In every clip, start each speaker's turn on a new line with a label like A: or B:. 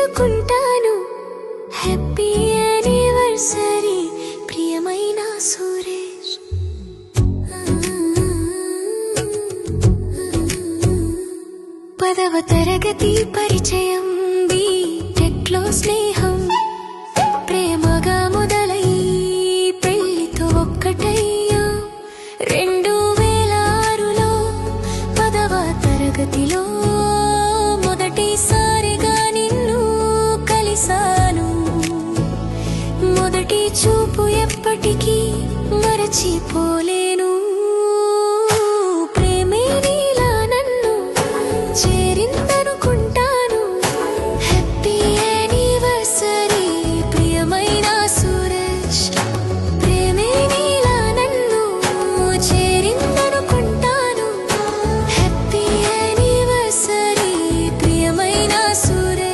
A: చెరిందనుకుంటాను. Happy anniversary ప్రియమైన సురేష్. పదవ తరగతి పరిచయం, బీటెక్లో స్నేహం, ప్రేమగా మొదలై పెళ్లితో ఒక్కటయ్యా. 2006లో 10వ తరగతిలో మొదటిసారిగా నిన్ను కలిసాను. మొదటి చూపు ఎప్పటికీ మరచిపోలేను. ప్రేమే నీలా నన్ను చేరిందనుకుంటాను. హ్యాపీ యానివర్సరీ ప్రియమైన సురేష్. ప్రేమే నీలా నన్ను చేరిందనుకుంటాను. హ్యాపీ యానివర్సరీ ప్రియమైన సురేష్.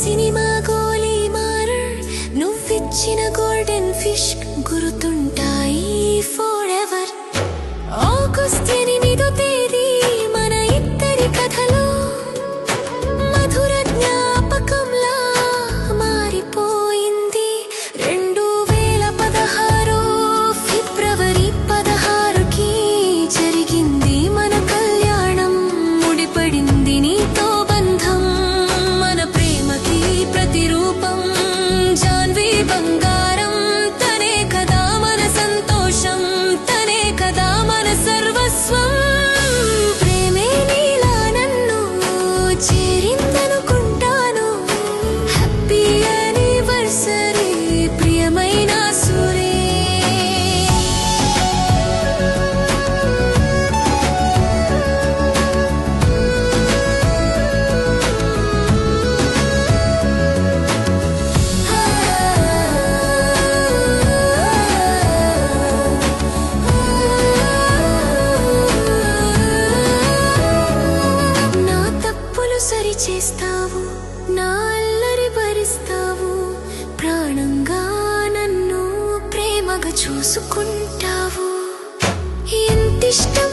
A: సినిమా గోలీ మారర్, నువ్విచ్చిన గోల్డెన్ ఫిష్ గుర్తుంటాయి ఫర్ ఎవర్. ఆగస్ట్ 8వ తేదీ మన ఇద్దరి కథలో మధుర జ్ఞాపకంలా మారిపోయింది. 2016 ఫిబ్రవరి 16కి జరిగింది మన కళ్యాణం. ముడిపడింది నీతో బంధం, ప్రతిరూపం జాన్వీ బంగారం. తనే కదా మన సంతోషం, తనే కదా మన సర్వస్వం. ప్రేమే నీలా నన్ను చేరిందనుకుంటాను. హ్యాపీ యానివర్సరీ ప్రియమైన సురేష్. సరిచేస్తావు, నా అల్లరి భరిస్తావు, ప్రాణంగా నన్ను ప్రేమగా చూసుకుంటావు. ఎంతిష్టం